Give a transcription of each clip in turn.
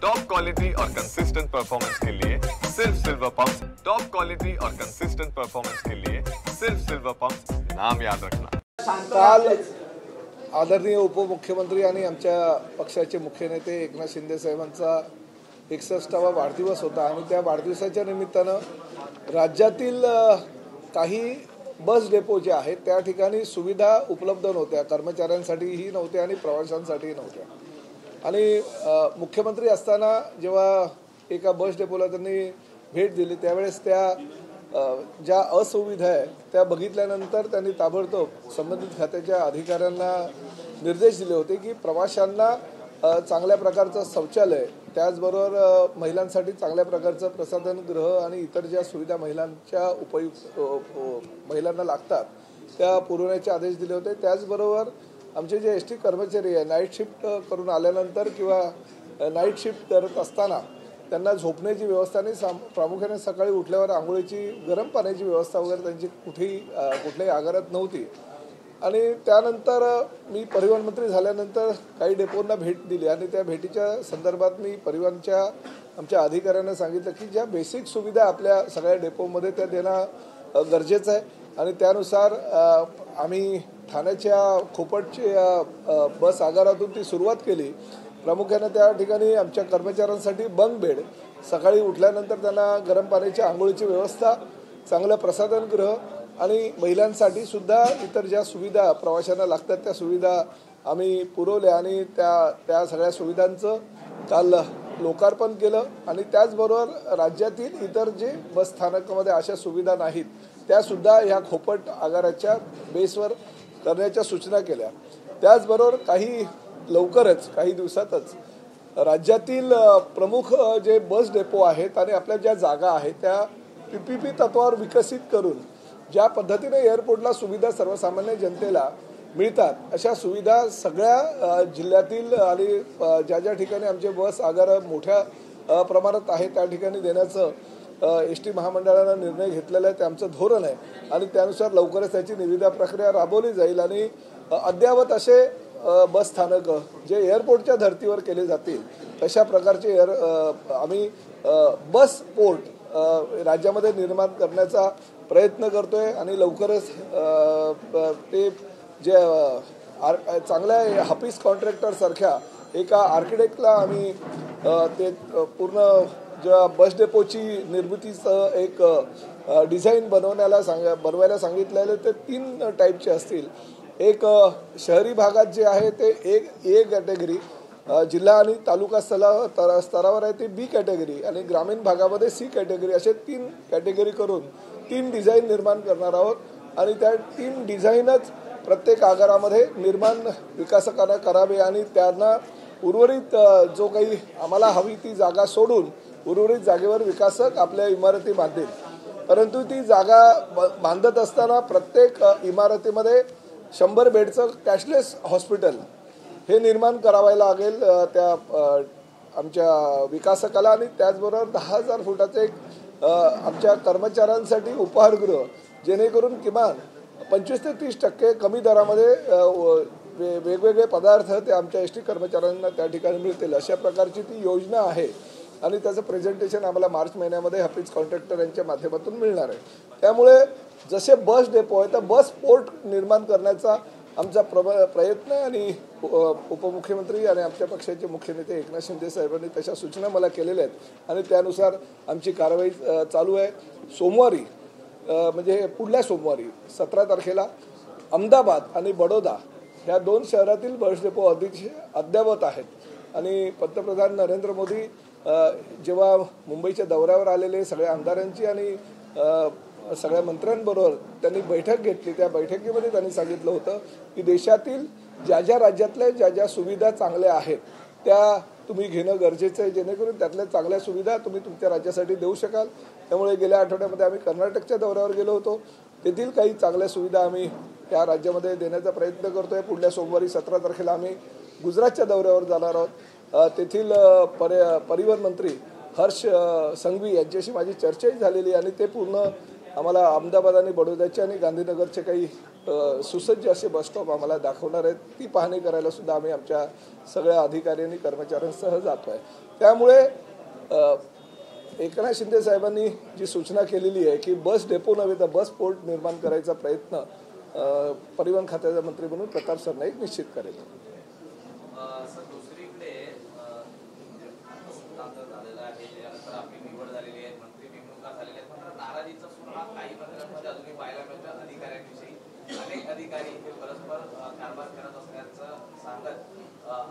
Top quality और consistent performance के लिए सिर्फ सिल्वर पंप्स। टॉप क्वालिटी और कंसिस्टेंट परफॉर्मेंस के लिए सिर्फ सिल्वर पंप्स, नाम याद रखना। काल आदरणीय उपमुख्यमंत्री आणि आमच्या पक्षाचे मुख्य नेते एकनाथ शिंदे साहेबांचा 61वा वाढदिवस होता आणि त्या वाढदिवसाच्या निमित्तानं राज्यातील काही बस डेपो जे आहेत त्या ठिकाणी सुविधा उपलब्ध नव्हत्या, कर्मचाऱ्यांसाठीही नव्हत्या आणि प्रवाशांसाठीही नव्हत्या। आणि मुख्यमंत्री असताना जेव्हा एका बस डेपोला त्यांनी भेट दिली त्यावेळेस त्या ज्या असुविधा आहे त्या बघितल्यानंतर त्यांनी ताबडतोब संबंधित खात्याच्या अधिकाऱ्यांना निर्देश दिले होते की प्रवाशांना चांगल्या प्रकारचं शौचालय, त्याचबरोबर महिलांसाठी चांगल्या प्रकारचं प्रसाधनगृह आणि इतर ज्या सुविधा महिलांना लागतात त्या पुरवण्याचे आदेश दिले होते। त्याचबरोबर आमचे जे एसटी कर्मचारी आहे नाईट शिफ्ट करून आल्यानंतर किंवा नाईट शिफ्ट करत असताना त्यांना झोपण्याची व्यवस्था आणि प्रामुख्याने सकाळी उठल्यावर आंघोळीची गरम पाण्याची व्यवस्था वगैरे त्यांची कुठल्याही आगारात नव्हती। आणि त्यानंतर मी परिवहन मंत्री झाल्यानंतर काही डेपोंना भेट दिली आणि त्या भेटीच्या संदर्भात मी परिवहनच्या आमच्या अधिकाऱ्यांना सांगितलं की ज्या बेसिक सुविधा आपल्या सगळ्या डेपोमध्ये त्या देणं गरजेचं आहे आणि त्यानुसार आम्ही ठाण्याच्या खोपटच्या बस आगारातून ती सुरुवात केली। प्रामुख्याने त्या ठिकाणी आमच्या कर्मचाऱ्यांसाठी बंक बेड, सकाळी उठल्यानंतर त्यांना गरम पाण्याच्या आंघोळीची व्यवस्था, चांगलं प्रसाधनगृह आणि महिलांसाठी सुद्धा इतर ज्या सुविधा प्रवाशांना लागतात त्या सुविधा आम्ही पुरवल्या आणि त्या सगळ्या सुविधांचं काल लोकार्पण केलं। आणि त्याचबरोबर राज्यातील इतर जे बस स्थानकामध्ये अशा सुविधा नाहीत त्यासुद्धा ह्या खोपट आगाराच्या बेसवर करण्याच्या सूचना केल्या। त्याचबरोबर लवकरच काही दिवसातच राज्यातील प्रमुख जे बस डेपो आहेत आणि आपल्या ज्या जागा आहेत त्या PPP तत्वावर विकसित करून ज्या पद्धतीने एअरपोर्टला सुविधा सर्वसामान्य जनतेला मिळतात अशा सुविधा सगळ्या जिल्ह्यातील आणि ज्या ज्या ठिकाणी आमचे बस आगार मोठ्या प्रमाणात आहे त्या ठिकाणी देण्याचं एसटी महामंडळाने निर्णय घेतलेला आहे। ते आमचं धोरण आहे आणि त्यानुसार लवकरच त्याची निविदा प्रक्रिया राबवली जाईल आणि अद्यावत असे बस स्थानक जे एअरपोर्टच्या धर्तीवर केले जातील तशा प्रकारचे आम्ही बस पोर्ट राज्यामध्ये निर्माण करण्याचा प्रयत्न करतोय आणि लवकरच ते जे चांगल्या हाफिस कॉन्ट्रॅक्टर सारख्या एका आर्किटेक्टला आम्ही ते पूर्ण ज्या बस डेपोची निर्मितीचं एक डिझाईन बनवायला सांगितलेले ते 3 टाईपचे असतील। एक शहरी भागात जे आहे ते ए कॅटेगरी, जिल्हा आणि तालुका स्तरावर आहे ते B कॅटेगरी आणि ग्रामीण भागामध्ये C कॅटेगरी, असे 3 कॅटेगरी करून 3 डिझाईन निर्माण करणार आहोत आणि त्या 3 डिझाईनच प्रत्येक आगारामध्ये निर्माण विकासकांना करावे आणि त्यांना उर्वरित जो काही आम्हाला हवी ती जागा सोडून उर्वरित जागेवर विकासक आपल्या इमारती बांधतील। परंतु ती जागा बांधत असताना प्रत्येक इमारतीमध्ये 100 बेडचं कॅशलेस हॉस्पिटल हे निर्माण करावं लागेल त्या आमच्या विकासकाला आणि त्याचबरोबर 10,000 फुटाचं एक आमच्या कर्मचाऱ्यांसाठी उपहारगृह, जेणेकरून किमान 25 ते 30% कमी दरामध्ये वेगवेगळे पदार्थ ते आमच्या एसटी कर्मचाऱ्यांना त्या ठिकाणी मिळतील अशा प्रकारची ती योजना आहे आणि त्याचं प्रेझेंटेशन आम्हाला मार्च महिन्यामध्ये हाफिस कॉन्ट्रॅक्टर यांच्या माध्यमातून मिळणार आहे। त्यामुळे जसे बस डेपो आहे तर बस पोर्ट निर्माण करण्याचा आमचा प्रयत्न आहे आणि उपमुख्यमंत्री आणि आमच्या पक्षाचे मुख्य नेते एकनाथ शिंदे साहेबांनी तशा सूचना मला केलेल्या आहेत आणि त्यानुसार आमची कारवाई चालू आहे। सोमवारी म्हणजे पुढल्या सोमवारी 17 तारखेला अहमदाबाद आणि बडोदा ह्या 2 शहरातील बस डेपो अद्ययावत आहेत आणि पंतप्रधान नरेंद्र मोदी जेव्हा मुंबईच्या दौऱ्यावर आलेले सगळ्या आमदारांची आणि सगळ्या मंत्र्यांबरोबर त्यांनी बैठक घेतली, त्या बैठकीमध्ये त्यांनी सांगितलं होतं की देशातील ज्या राज्यातल्या ज्या सुविधा चांगल्या आहेत त्या तुम्ही घेणं गरजेचं आहे, जेणेकरून त्यातल्या चांगल्या सुविधा तुम्ही तुमच्या राज्यासाठी देऊ शकाल। त्यामुळे गेल्या आठवड्यामध्ये आम्ही कर्नाटकच्या दौऱ्यावर गेलो होतो, तेथील काही चांगल्या सुविधा आम्ही त्या राज्यामध्ये देण्याचा प्रयत्न करतोय। पुढल्या सोमवारी 17 तारखेला आम्ही गुजरातच्या दौऱ्यावर जाणार आहोत। तेथील परिवहन मंत्री हर्ष संघवी यांच्याशी माझी चर्चाही झालेली आणि ते पूर्ण आम्हाला अहमदाबाद आणि बडोद्याचे आणि गांधीनगरचे काही सुसज्ज असे बसस्टॉप आम्हाला दाखवणार आहेत. ती पाहणी करायला सुद्धा आम्ही आमच्या सगळ्या अधिकाऱ्यांनी कर्मचाऱ्यांसह जातो आहे. त्यामुळे एकनाथ शिंदे साहेबांनी जी सूचना केलेली आहे की बस डेपो नव्हे तर बस पोर्ट निर्माण करायचा प्रयत्न परिवहन खात्याचा मंत्री म्हणून प्रताप सरनाईक निश्चित करेल. अनेक अधिकारी हे परस्पर कारभार करत असल्याचं सांगत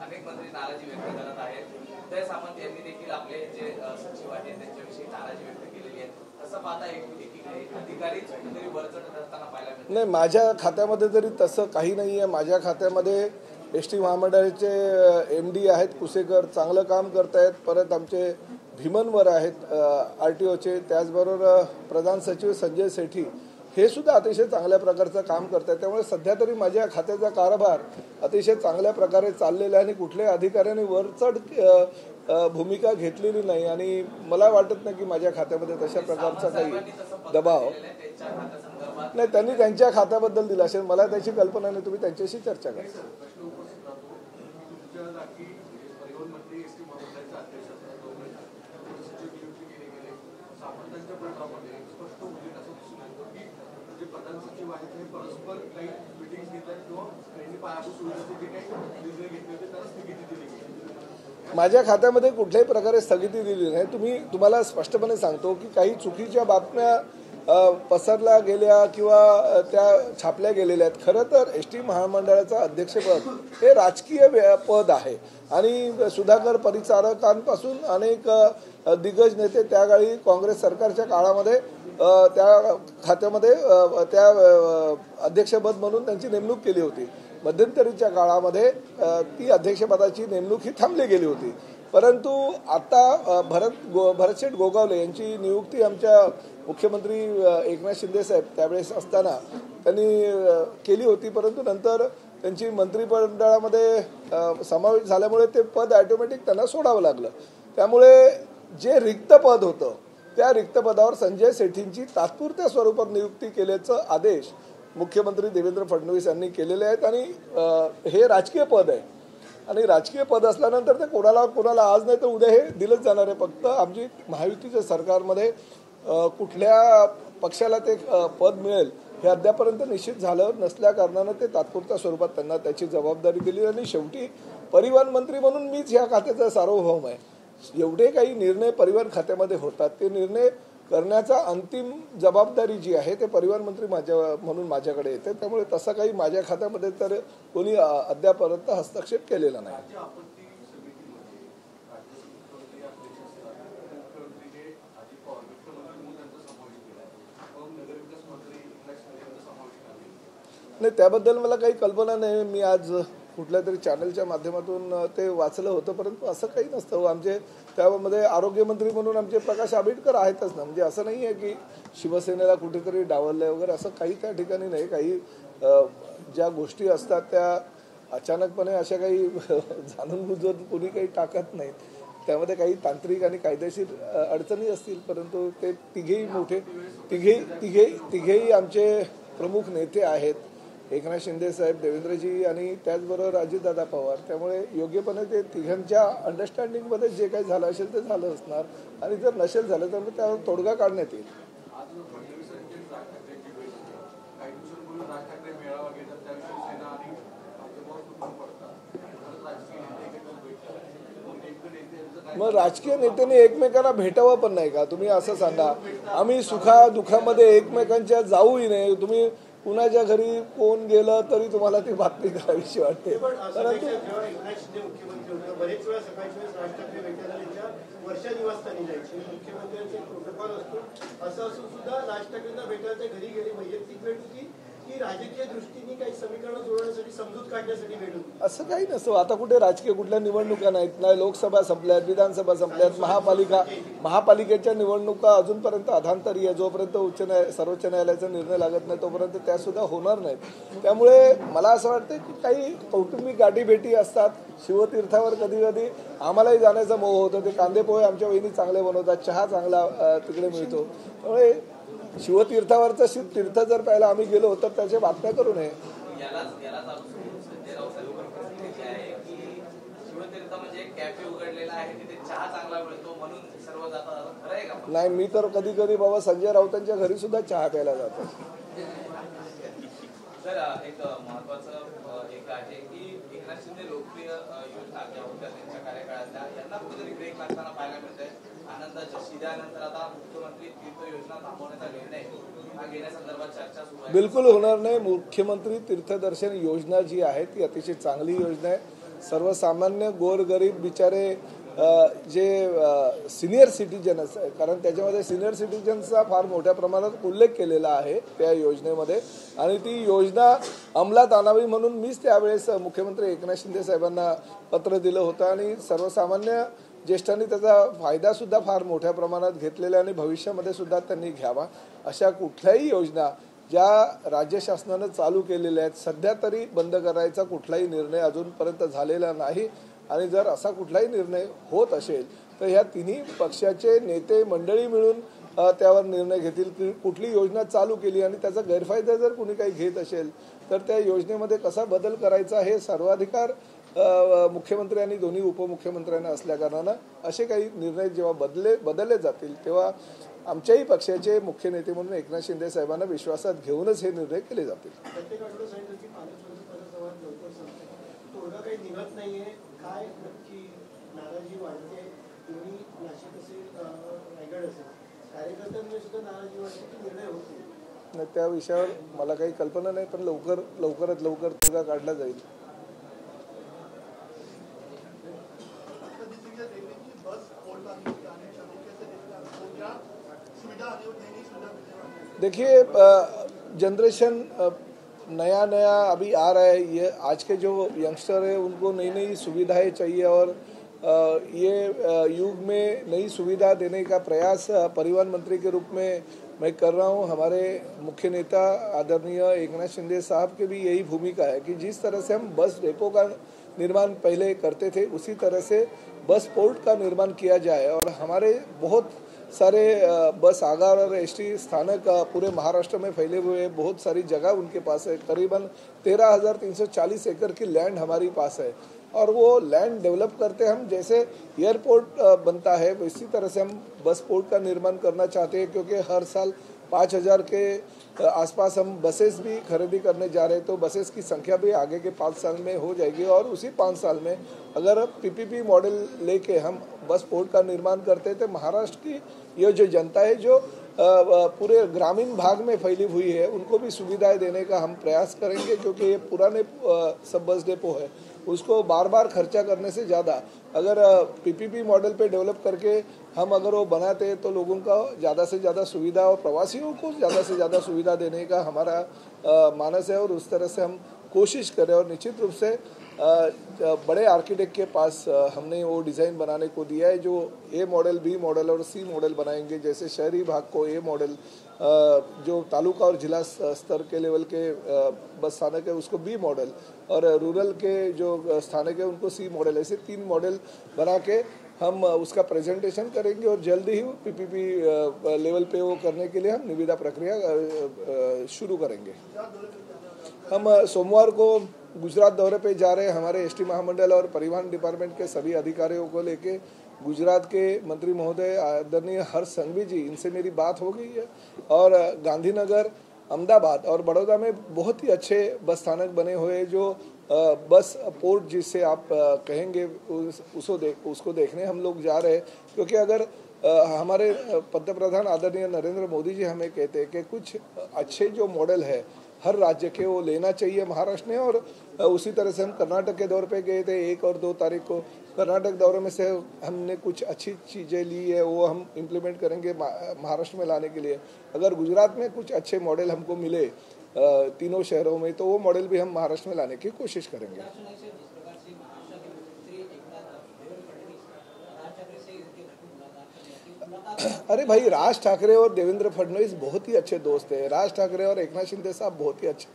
अनेक मंत्री नाराजी व्यक्त करत आहेत. उदय सामंत यांनी देखील आपले जे सचिव आहेत त्यांच्याविषयी नाराजी व्यक्त केलेली आहे. असं पाहता एकीकडे अधिकारीच कुठेतरी वरचढ असताना पाहायला मिळतं. नाही, माझ्या खात्यामध्ये तरी तसं काही नाही आहे. माझ्या खात्यामध्ये एसटी महामंडळाचे MD आहेत कुसेकर, चांगलं काम करतायत. परत आमचे भीमनवर आहेत RTOचे, त्याचबरोबर प्रधान सचिव संजय सेठी हे सुद्धा अतिशय चांगल्या प्रकारचं काम करतात. त्यामुळे सध्या तरी माझ्या खात्याचा कारभार अतिशय चांगल्या प्रकारे चाललेला आहे आणि कुठल्याही अधिकाऱ्यांनी वरचढ भूमिका घेतलेली नाही आणि मला वाटत नाही की माझ्या खात्यामध्ये तशा प्रकारचा काही दबाव नाही. त्यांनी त्यांच्या खात्याबद्दल दिला असेल, मला त्याची कल्पना नाही. तुम्ही त्यांच्याशी चर्चा करा. माझ्या खात्यामध्ये कुठल्याही प्रकारे स्थगिती दिली नाही. तुम्हाला स्पष्टपणे सांगतो की काही चुकीच्या बातम्या पसरल्या गेल्या किंवा त्या छापल्या गेलेल्या आहेत. खरं तर एसटी महामंडळाचं अध्यक्षपद हे राजकीय पद आहे आणि सुधाकर परिचारकांपासून अनेक दिग्गज नेते त्यावेळी काँग्रेस सरकारच्या काळामध्ये त्या खात्यामध्ये त्या अध्यक्षपद म्हणून त्यांची नेमणूक केली होती. मध्यंतरीच्या काळामध्ये ती अध्यक्षपदाची नेमणूक ही थांबली गेली होती. परंतु आता भरतशेठ गोगावले यांची नियुक्ती आमच्या मुख्यमंत्री एकनाथ शिंदे साहेब त्यावेळेस असताना त्यांनी केली होती. परंतु नंतर त्यांची मंत्रिमंडळामध्ये समावेश झाल्यामुळे ते पद ऑटोमॅटिक त्यांना सोडावं लागलं. त्यामुळे जे रिक्त पद होतं त्या रिक्त पदावर संजय सेठींची तात्पुरत्या स्वरूपात नियुक्ती केल्याचं आदेश मुख्यमंत्री देवेंद्र फडणवीस यांनी केलेले आहेत आणि हे राजकीय पद आहे आणि राजकीय पद असल्यानंतर ते कोणाला आज नाही तर उद्या हे दिलंच जाणार आहे. फक्त आमची महायुतीच्या सरकारमध्ये कुठल्या पक्षाला ते पद मिळेल हे अद्यापर्यंत निश्चित झालं नसल्या कारणानं ते तात्पुरत्या स्वरूपात त्यांना त्याची जबाबदारी दिली आणि शेवटी परिवहन मंत्री म्हणून मीच ह्या खात्याचा सार्वभौम आहे. एवढे काही निर्णय परिवहन खात्यामध्ये होतात ते निर्णय करण्याचा अंतिम जबाबदारी जी आहे ते परिवहन मंत्री म्हणून माझ्याकडे येते. त्यामुळे तसं काही माझ्या खात्यामध्ये तर कोणी अद्यापर्यंत हस्तक्षेप केलेला नाही. नाही, त्याबद्दल मला काही कल्पना नाही. मी आज कुठल्या तरी चॅनलच्या माध्यमातून ते वाचलं होतं, परंतु असं काही नसतं. आमचे त्यामध्ये आरोग्यमंत्री म्हणून आमचे प्रकाश आंबेडकर आहेतच ना. म्हणजे असं नाही आहे की शिवसेनेला कुठेतरी डावललंय वगैरे असं काही त्या ठिकाणी नाही. काही ज्या गोष्टी असतात त्या अचानकपणे अशा काही जाणून बुजून कोणी काही टाकत नाहीत. त्यामध्ये काही तांत्रिक आणि कायदेशीर अडचणी असतील, परंतु ते तिघेही आमचे प्रमुख नेते आहेत, एकनाथ शिंदे साहेब, देवेंद्रजी आणि त्याचबरोबर अजितदादा पवार. त्यामुळे योग्यपणे ते तिघांच्या अंडरस्टँडिंगमध्ये जे काही झालं असेल ते झालं असणार आणि जर नसेल झालं तर मग त्यावर तोडगा काढण्यात येईल. मग राजकीय नेत्यांनी एकमेकांना भेटावं पण नाही का? तुम्ही असं सांगा, आम्ही सुखादुखामध्ये एकमेकांच्या जाऊही नाही. तुम्ही कुणाच्या घरी कोण गेलं तरी तुम्हाला ती बातमी करावीशी वाटते. परंतु वर्षा निवासस्थानी जायची मुख्यमंत्र्यांचे प्रोटोकॉल असतो. असं असून सुद्धा राज ठाकरेंना भेटायच्या घरी गेली वैयक्तिक भेट होती की राजकीय दृष्टीने काही समीकरण जोडण्यासाठी समजूत काढण्यासाठी भेट होती? असं काही नसतं. आता कुठे राजकीय कुठल्या निवडणुका नाहीत, नाही लोकसभा संपल्यात, विधानसभा संपल्यात, महापालिकेच्या निवडणुका अजूनपर्यंत अधांतरी आहे. जोपर्यंत सर्वोच्च न्यायालयाचा निर्णय लागत नाही तोपर्यंत त्या सुद्धा होणार नाहीत. त्यामुळे मला असं वाटतं की काही कौटुंबिक गाठीभेटी असतात. शिवतीर्थावर कधी कधी आम्हालाही जाण्याचा मोह होतो. ते कांदे पोहे आमच्या वहिनी चांगले बनवतात, चहा चांगला तिकडे मिळतो. त्यामुळे शिवतीर्थावरचं तीर्थ जर पाहिलं आम्ही गेलो तर त्याच्या बातम्या करू नये. यालाच संजय राऊत आहे की शिवतीर्थ म्हणजे एक कॅफे उघडलेला आहे, तिथे चहा चांगला मिळतो म्हणून सर्व जातात, खरं आहे का? नाही, मी तर कधी कधी बाबा संजय राऊतांच्या घरी सुद्धा चहा प्यायला जातो. सर, एक महत्वाचं एक आहे की एकनाथ शिंदे लोकप्रिय योजना ज्या होत्या त्यांच्या कार्यकाळातल्या यांना कुठेतरी ब्रेक लागताना पाहायला मिळतंय. आनंदाच्या शिद्यानंतर आता मुख्यमंत्री तीर्थ योजना थांबवण्याचा निर्णय हा घेण्यासंदर्भात चर्चा सुरू आहे. बिलकुल होणार नाही. मुख्यमंत्री तीर्थदर्शन योजना जी आहे ती अतिशय चांगली योजना आहे. सर्वसामान्य गोरगरीब बिचारे जे सिनियर सिटीजन्स आहे, कारण त्याच्यामध्ये सिनियर सिटीजन्सचा फार मोठ्या प्रमाणात उल्लेख केलेला आहे त्या योजनेमध्ये, आणि ती योजना अंमलात आणावी म्हणून मीच त्यावेळेस मुख्यमंत्री एकनाथ शिंदे साहेबांना पत्र दिलं होतं, आणि सर्वसामान्य ज्येष्ठांनी त्याचा फायदासुद्धा फार मोठ्या प्रमाणात घेतलेला आणि भविष्यामध्ये सुद्धा त्यांनी घ्यावा. अशा कुठल्याही योजना ज्या राज्य शासनानं चालू केलेल्या आहेत सध्या तरी बंद करायचा कुठलाही निर्णय अजूनपर्यंत झालेला नाही, आणि जर असा कुठलाही निर्णय होत असेल तर ह्या तिन्ही पक्षाचे नेते मंडळी मिळून त्यावर निर्णय घेतील की कुठली योजना चालू केली आणि त्याचा गैरफायदा जर कुणी काही घेत असेल तर त्या योजनेमध्ये कसा बदल करायचा हे सर्वाधिकार मुख्यमंत्री आणि दोन्ही उपमुख्यमंत्र्यांना असल्याकारणानं असे काही निर्णय जेव्हा बदलले जातील तेव्हा आमच्याही पक्षाचे मुख्य नेते म्हणून एकनाथ शिंदे साहेबांना विश्वासात घेऊनच हे निर्णय केले जातील. काही निघत नाहीये, काय नक्की नाराजी वाढते, दोन्ही नाशिक असेल रायगड असेल कार्यकर्त्यांमध्ये सुद्धा नाराजी वाढते की निर्णय होत नाही? त्या विषयावर मला काही कल्पना नाही, पण लवकरात लवकर तोडगा काढला जाईल. देखिए, जनरेशन नया अभी आ रहा है. ये आज के जो यंगस्टर है उनको नई नई सुविधाएं चाहिए, और ये युग में नई सुविधा देने का प्रयास परिवहन मंत्री के रूप में मैं कर रहा हूं. हमारे मुख्य नेता आदरणीय एकनाथ शिंदे साहब की भी यही भूमिका है कि जिस तरह से हम बस डेपो का निर्माण पहले करते थे उसी तरह से बस पोर्ट का निर्माण किया जाए, और हमारे बहुत सारे बस आगार और एसटी स्थानक पूरे महाराष्ट्र में फैले हुए हैं. बहुत सारी जगह उनके पास है. करीबन 13,340 एकड़ की लैंड हमारी पास है, और वो लैंड डेवलप करते हम जैसे एयरपोर्ट बनता है इसी तरह से हम बस पोर्ट का निर्माण करना चाहते हैं, क्योंकि हर साल 5,000 के आसपास हम बसेस भी खरीदी करने जा रहे हैं. तो बसेस की संख्या भी आगे के 5 साल में हो जाएगी, और उसी 5 साल में अगर पीपीपी मॉडल लेके हम बस पोर्ट का निर्माण करते हैं तो महाराष्ट्र की ये जो जनता है जो पूरे ग्रामीण भाग में फैली हुई है उनको भी सुविधाएं देने का हम प्रयास करेंगे, क्योंकि ये पुराने सब बस डेपो है उसको बार बार खर्चा करने से ज़्यादा अगर पीपीपी मॉडल पे डेवलप करके हम अगर वो बनाते हैं तो लोगों का ज़्यादा से ज़्यादा सुविधा और प्रवासियों को ज़्यादा से ज़्यादा सुविधा देने का हमारा मानस है, और उस तरह से हम कोशिश करें. और निश्चित रूप से बड़े आर्किटेक्ट के पास हमने वो डिज़ाइन बनाने को दिया है जो ए मॉडल, बी मॉडल और सी मॉडल बनाएंगे. जैसे शहरी भाग को ए मॉडल, जो तालुका और जिला स्तर के लेवल के बस स्थानक है उसको बी मॉडल, और रूरल के जो स्थानक है उनको सी मॉडल, ऐसे 3 मॉडल बना के हम उसका प्रेजेंटेशन करेंगे, और जल्द ही पीपीपी लेवल पे वो करने के लिए हम निविदा प्रक्रिया शुरू करेंगे. हम सोमवार को गुजरात दौरे पे जा रहे हैं. हमारे एसटी महामंडल और परिवहन डिपार्टमेंट के सभी अधिकारियों को लेके गुजरात के मंत्री महोदय आदरणीय हर्ष संघवी जी, इनसे मेरी बात हो गई है, और गांधीनगर, अहमदाबाद और बड़ौदा में बहुत ही अच्छे बस स्थानक बने हुए हैं जो बस पोर्ट जिससे आप कहेंगे उसको देखने हम लोग जा रहे हैं. क्योंकि अगर हमारे पंतप्रधान आदरणीय नरेंद्र मोदी जी हमें कहते हैं कि कुछ अच्छे जो मॉडल है हर राज्य के वो लेना चाहिए महाराष्ट्र ने, और उसी तरह से हम कर्नाटक के दौर पे गए थे 1 और 2 तारीख को. कर्नाटक दौरे में से हमने कुछ अच्छी चीज़ें ली है, वो हम इम्प्लीमेंट करेंगे महाराष्ट्र में लाने के लिए. अगर गुजरात में कुछ अच्छे मॉडल हमको मिले तीनों शहरों में तो वो मॉडल भी हम महाराष्ट्र में लाने की कोशिश करेंगे. अरे भाई, राज ठाकरे और देवेंद्र फडणवीस बहुत ही अच्छे दोस्त हैं. राज ठाकरे और एकनाथ शिंदे साहब बहुत ही अच्छे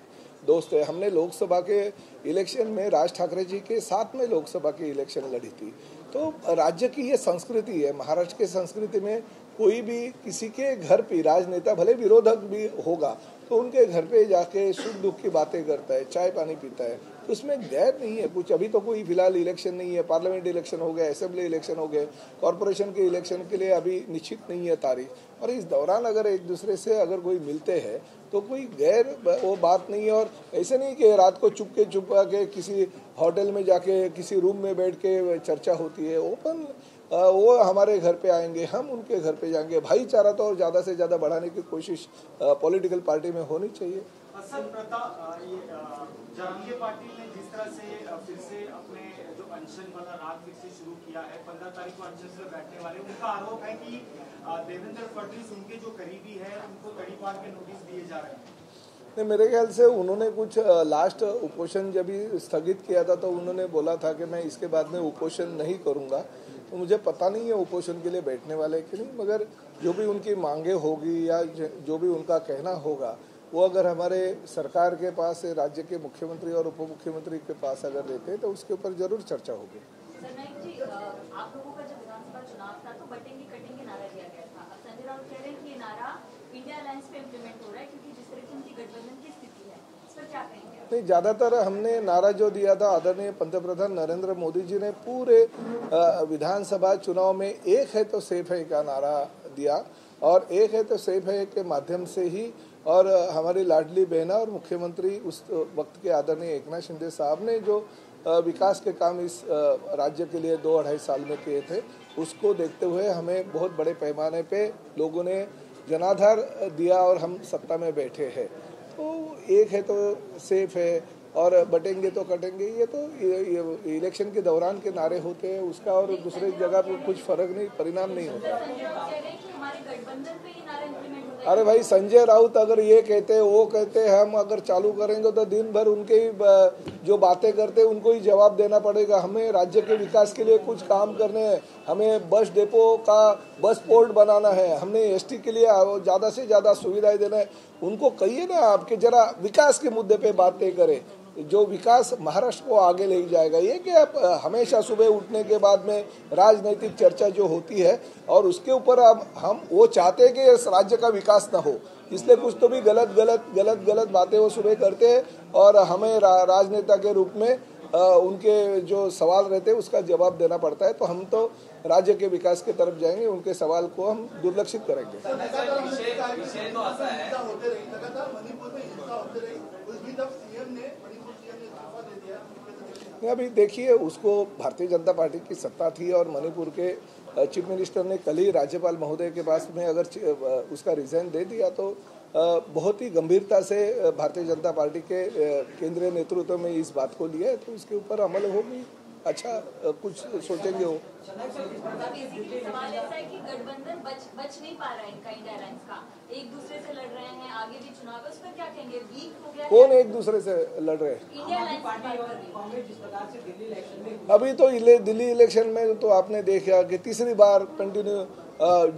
दोस्त हैं. हमने लोकसभा के इलेक्शन में राज ठाकरे जी के साथ में लोकसभा की इलेक्शन लड़ी थी. तो राज्य की ये संस्कृति है। महाराष्ट्र की संस्कृति में कोई भी किसी के घर पे राजनेता भले विरोधक भी होगा तो उनके घर पे जाके सुख दुख की बातें करता है, चाय पानी पीता है, तो उसमें गैर नहीं है कुछ। अभी तो कोई फिलहाल इलेक्शन नहीं है, पार्लियामेंट इलेक्शन हो गए, असेंबली इलेक्शन हो गए, कॉरपोरेशन के इलेक्शन के लिए अभी निश्चित नहीं है तारीख, और इस दौरान अगर एक दूसरे से अगर कोई मिलते हैं तो कोई गैर वो बात नहीं है। और ऐसे नहीं कि रात को चुप के किसी होटल में जाके किसी रूम में बैठ के चर्चा होती है। ओपन वो हमारे घर पे आएंगे, हम उनके घर पे जाएंगे। भाईचारा तो और ज़्यादा से ज़्यादा बढ़ाने की कोशिश पॉलिटिकल पार्टी में होनी चाहिए। जरांगे पाटिल ने जिस तरह से फिर से अपने जो अनशन वाला राग फिर से शुरू किया है, 15 तारीख को अनशन से बैठने वाले, उनका आरोप है कि देवेंद्र फडणवीस उनके जो करीबी है उनको तड़ीपार के नोटिस दिए जा रहे हैं। नहीं, मेरे ख्याल से उन्होंने कुछ लास्ट उपोषण जब भी स्थगित किया था तो उन्होंने बोला था कि मैं इसके बाद में उपोषण नहीं करूंगा। तो मुझे पता नहीं है उपोषण के लिए बैठने वाले कि नहीं, मगर जो भी उनकी मांगे होगी या जो भी उनका कहना होगा वो अगर हमारे सरकार के पास, राज्य के मुख्यमंत्री और उप मुख्यमंत्री के पास अगर रहते तो उसके ऊपर जरूर चर्चा होगी। आप लोगों का जब विधानसभा चुनाव था तो बटेंगे कटेंगे नारा दिया गया था। अब संजय राउत कह रहे हैं कि ये नारा इंडिया अलायंस पे इम्प्लीमेंट हो रहा है क्योंकि जिस तरह की उनकी गठबंधन की स्थिति है, इस पर क्या कहेंगे? नहीं, ज्यादातर हमने नारा जो दिया था आदरणीय पंतप्रधान नरेंद्र मोदी जी ने पूरे विधानसभा चुनाव में एक है तो सेफ है का नारा दिया, और एक है तो सेफ है के माध्यम से ही, और हमारी लाडली बहना और मुख्यमंत्री उस वक्त के आदरणीय एकनाथ शिंदे साहब ने जो विकास के काम इस राज्य के लिए 2-2.5 साल में किए थे, उसको देखते हुए हमें बहुत बड़े पैमाने पे लोगों ने जनाधार दिया और हम सत्ता में बैठे हैं। तो एक है तो सेफ है और बटेंगे तो कटेंगे, ये तो ये इलेक्शन के दौरान के नारे होते हैं, उसका और दूसरे जगह पे कुछ फर्क नहीं, परिणाम नहीं होता। अरे भाई, संजय राउत अगर ये कहते वो कहते, हम अगर चालू करेंगे तो दिन भर उनके ही जो बातें करते उनको ही जवाब देना पड़ेगा। हमें राज्य के विकास के लिए कुछ काम करने हैं, हमें बस डिपो का बस पोर्ट बनाना है, हमने एसटी के लिए ज़्यादा से ज़्यादा सुविधाएं देना है। उनको कहिए ना आपके जरा विकास के मुद्दे पे बातें करें, जो विकास महाराष्ट्र को आगे ले जाएगा। ये कि आप हमेशा सुबह उठने के बाद में राजनीतिक चर्चा जो होती है और उसके ऊपर अब हम वो चाहते हैं कि इस राज्य का विकास ना हो, इसलिए कुछ तो भी गलत बातें वो सुबह करते हैं और हमें राजनेता के रूप में उनके जो सवाल रहते हैं उसका जवाब देना पड़ता है। तो हम तो राज्य के विकास की तरफ जाएंगे, उनके सवाल को हम दुर्लक्षित करेंगे। अभी देखिए, उसको भारतीय जनता पार्टी की सत्ता थी और मणिपुर के चीफ मिनिस्टर ने कल ही राज्यपाल महोदय के पास में अगर उसका रिजाइन दे दिया तो बहुत ही गंभीरता से भारतीय जनता पार्टी के केंद्रीय नेतृत्व में इस बात को लिया है, तो उसके ऊपर अमल होगी। अच्छा कुछ सोचेंगे वो। सवाल ऐसा है कि गठबंधन बच नहीं पा रहा है इनका, इंडिया अलायंस का, एक दूसरे से लड़ रहे हैं, आगे भी चुनाव है, उस पर क्या कहेंगे? वीक हो गया? कौन एक दूसरे से लड़ रहे हैं? इंडिया अलायंस पार्टी जिस प्रकार से दिल्ली इलेक्शन में, अभी तो दिल्ली इलेक्शन में तो आपने देखा कि तीसरी बार कंटिन्यू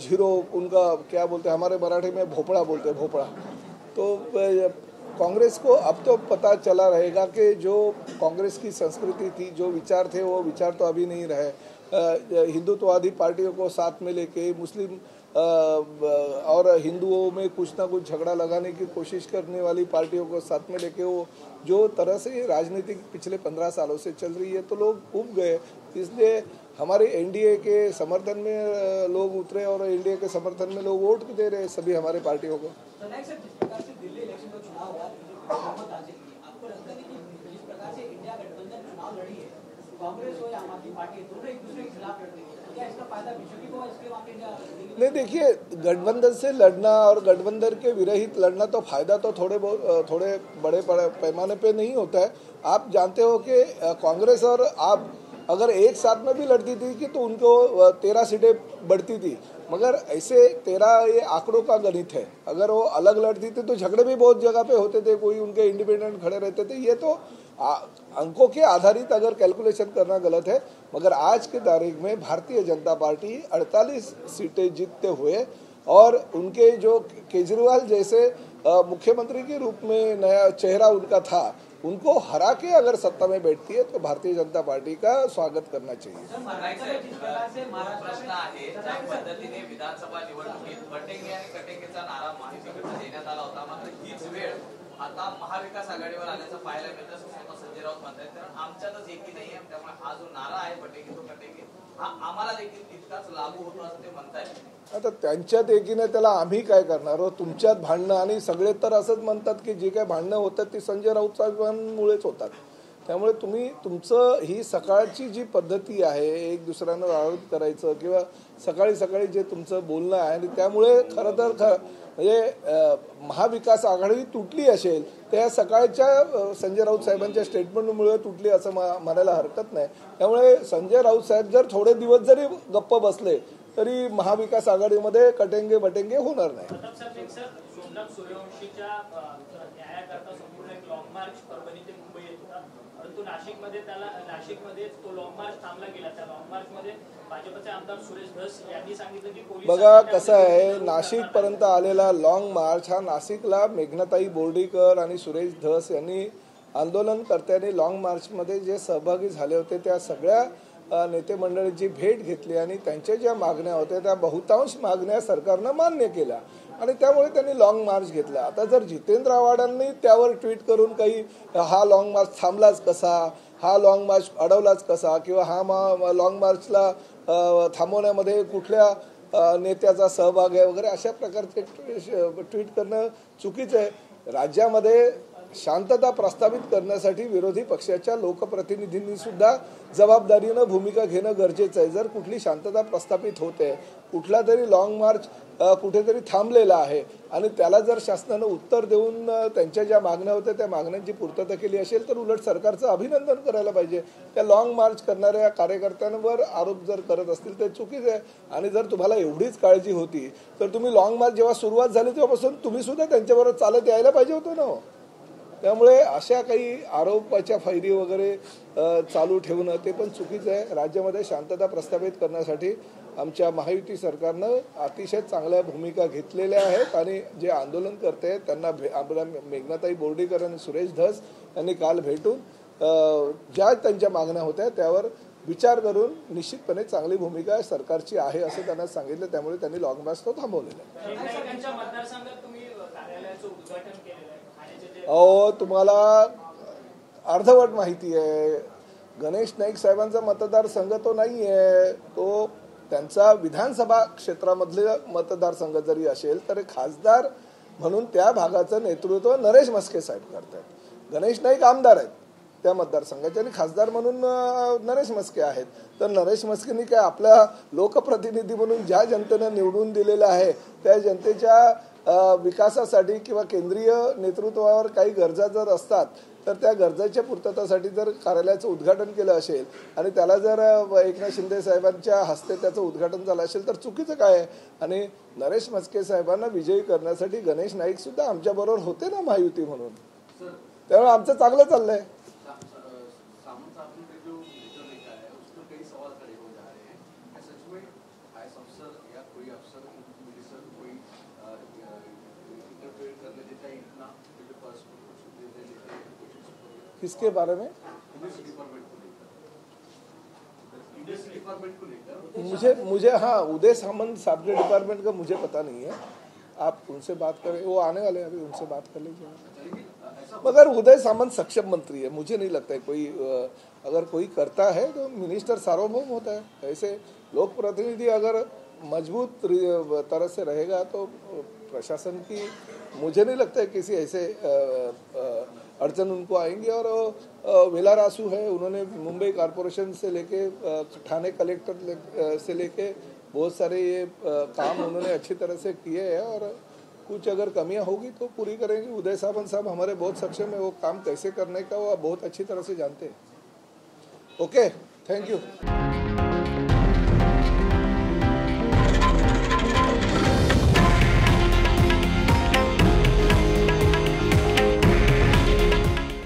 जीरो, उनका क्या बोलते हैं, हमारे मराठी में भोपड़ा बोलते हैं, भोपड़ा। तो कांग्रेस को अब तो पता चला रहेगा कि जो कांग्रेस की संस्कृति थी, जो विचार थे, वो विचार तो अभी नहीं रहे। हिंदुत्ववादी पार्टियों को साथ में लेके मुस्लिम और हिंदुओं में कुछ ना कुछ झगड़ा लगाने की कोशिश करने वाली पार्टियों को साथ में लेके वो जो तरह से राजनीति पिछले 15 सालों से चल रही है, तो लोग उब गए। इसलिए हमारे एनडीए के समर्थन में लोग उतरे और एनडीए के समर्थन में लोग वोट दे रहे हैं सभी हमारे पार्टियों को। नहीं, देखिए, गठबंधन से लड़ना और गठबंधन के विरहित लड़ना तो फायदा तो थोड़े बड़े पैमाने पे नहीं होता है। आप जानते हो कि कांग्रेस और आप अगर एक साथ में भी लड़ती थी कि तो उनको 13 सीटें बढ़ती थी, मगर ऐसे 13 ये आंकड़ों का गणित है। अगर वो अलग लड़ती थी तो झगड़े भी बहुत जगह पे होते थे, कोई उनके इंडिपेंडेंट खड़े रहते थे। ये तो अंकों के आधारित अगर कैलकुलेशन करना गलत है, मगर आज के तारीख में भारतीय जनता पार्टी 48 सीटें जीतते हुए और उनके जो केजरीवाल जैसे मुख्यमंत्री के रूप में नया चेहरा उनका था, उनको हरा के अगर सत्ता में बैठती है तो भारतीय जनता पार्टी का स्वागत करना चाहिए। प्रश्न आहे, ज्या पद्धतीने विधानसभा निवडणुकीत बटेंगे आणि कटेंगेचा नारा महायुतीकडे देण्यात आला होता, मात्र हीच वेळ आता महाविकास आघाडीवर आल्याचं पाहायला मिळतं असं स्वतः संजय राऊत म्हणतात। कारण आमच्यातच एकी नाही आहे, त्यामुळे हा जो नारा आहे बटेंगे तो कटेंगे हा आम्हाला देखील तितकाच लागू होतो असं ते म्हणतायत। आता त्यांच्यात एकीने त्याला आम्ही काय करणार आहोत? तुमच्यात भांडणं, आणि सगळे तर असंच म्हणतात की जी काय भांडणं होतात ती संजय राऊत साहेबांमुळेच होतात। त्यामुळे तुम्ही तुमचं ही सकाळची जी पद्धती आहे एक दुसऱ्यांना आरोप करायचं किंवा सकाळी सकाळी जे तुमचं बोलणं आहे, आणि त्यामुळे खरं तर म्हणजे महाविकास आघाडी तुटली असेल त्या सकाळच्या संजय राऊत साहेबांच्या स्टेटमेंटमुळे तुटली असं म्हणायला हरकत नाही। त्यामुळे संजय राऊत साहेब जर थोडे दिवस जरी गप्प बसले तरी महाविकास आघाडीमध्ये कटेंगे बटेंगे होणार नाही। सोमनाथ सूर्यवंशीच्या न्यायाकरता संपूर्ण एक लॉंग मार्च परभणी ते मुंबई येत होता, परंतु नाशिकमध्ये तो लॉंग मार्च थांबला गेला। त्या लॉंग मार्च मध्ये भाजपचे आमदार सुरेश धस यांनी सांगितलं की पोलीस बघा कसं आहे, नाशिक पर्यंत आलेला लॉंग मार्च हा नाशिकला मेघनाताई बोर्डीकर आणि सुरेश धस यांनी आंदोलनकर्त्यांनी लॉंग मार्चमध्ये जे सहभागी झाले होते त्या सगळ्या नेते मंडळीची भेट घेतली आणि त्यांच्या ज्या मागण्या होत्या त्या बहुतांश मागण्या सरकारनं मान्य केल्या आणि त्यामुळे त्यांनी लॉंग मार्च घेतला। आता जर जितेंद्र आव्हाडांनी त्यावर ट्विट करून काही हा लॉंग मार्च थांबलाच कसा, हा लॉंग मार्च अडवलाच कसा, किंवा हा लॉंग मार्चला थांबवण्यामध्ये कुठल्या नेत्याचा सहभाग आहे वगैरे अशा प्रकारचे ट्विट करणं चुकीचं आहे। राज्यामध्ये शांतता प्रस्थापित करण्यासाठी विरोधी पक्षाच्या लोकप्रतिनिधींनी सुद्धा जबाबदारीनं भूमिका घेणं गरजेचं आहे। जर कुठली शांतता प्रस्थापित होते, कुठला तरी लॉंग मार्च कुठेतरी थांबलेला आहे आणि त्याला जर शासनानं उत्तर देऊन त्यांच्या ज्या मागण्या होत्या त्या मागण्यांची पूर्तता केली असेल तर उलट सरकारचं अभिनंदन करायला पाहिजे। त्या लॉंग मार्च करणाऱ्या कार्यकर्त्यांवर आरोप जर करत असतील तर चुकीचं आहे। आणि जर तुम्हाला एवढीच काळजी होती तर तुम्ही लॉंग मार्च जेव्हा सुरुवात झाली तेव्हापासून तुम्ही सुद्धा त्यांच्याबरोबर चालत यायला पाहिजे होतं ना। त्यामुळे अशा काही आरोपाच्या फैरी वगैरे चालू ठेवणं ते पण चुकीचं आहे। राज्यामध्ये शांतता प्रस्थापित करण्यासाठी आमच्या महायुती सरकारनं अतिशय चांगल्या भूमिका घेतलेल्या आहेत आणि जे आंदोलन करते आहेत त्यांना आपल्या मेघनाताई बोर्डीकर आणि सुरेश धस यांनी काल भेटून ज्या त्यांच्या मागण्या होत्या त्यावर विचार करून निश्चितपणे चांगली भूमिका सरकारची आहे असं त्यांना सांगितलं। त्यामुळे त्यांनी लॉंग मार्च तो थांबवलेला आहे। तुम्हाला अर्धवट माहिती आहे, गणेश नाईक साहेबांचा मतदारसंघ तो नाही आहे, तो त्यांचा विधानसभा क्षेत्रामधले मतदारसंघ जरी असेल तर खासदार म्हणून त्या भागाचं नेतृत्व नरेश म्हस्के साहेब करतात। गणेश नाईक आमदार आहेत त्या मतदारसंघाचे आणि खासदार म्हणून नरेश म्हस्के आहेत। तर नरेश म्हस्केंनी काय आपल्या लोकप्रतिनिधी म्हणून ज्या जनतेनं निवडून दिलेलं आहे त्या जनतेच्या विकासासाठी किंवा केंद्रीय नेतृत्वावर काही गरजा जर असतात तर त्या गरजेच्या पूर्ततेसाठी जर कार्यालयाचं उद्घाटन केलं असेल आणि त्याला जर एकनाथ शिंदे साहेबांच्या हस्ते त्याचं उद्घाटन झालं असेल तर चुकीचं काय आहे? आणि नरेश म्हस्के साहेबांना विजयी करण्यासाठी गणेश नाईक सुद्धा आमच्याबरोबर होते ना महायुती म्हणून, त्यामुळे आमचं चांगलं चाललंय। किसके बारे में? मुझे हाँ उदय सामंत साहब के डिपार्टमेंट का मुझे पता नहीं है, आप उनसे बात करें, वो आने वाले हैं अभी, उनसे बात कर लीजिए। मगर उदय सामंत सक्षम मंत्री है, मुझे नहीं लगता है कोई अगर कोई करता है तो मिनिस्टर सार्वभौम होता है। ऐसे लोक प्रतिनिधि अगर मजबूत तरह से रहेगा तो प्रशासन की मुझे नहीं लगता है किसी ऐसे अड़चन उनको आएंगी। और वेला रासू है, उन्होंने मुंबई कॉरपोरेशन से लेके ठाणे कलेक्टर से लेके बहुत सारे ये काम उन्होंने अच्छी तरह से किए हैं और कुछ अगर कमियां होगी तो पूरी करेंगे। उदय सामंत साहब हमारे बहुत सक्षम है, वो काम कैसे करने का वो बहुत अच्छी तरह से जानते हैं। Okay, thank you.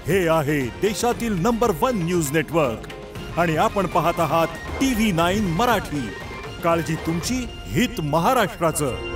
हे आहे देशातील नंबर 1 न्यूज नेटवर्क आणि आपण पाहत आहात TV9 मराठी। काळजी तुमची, हित महाराष्ट्राचं।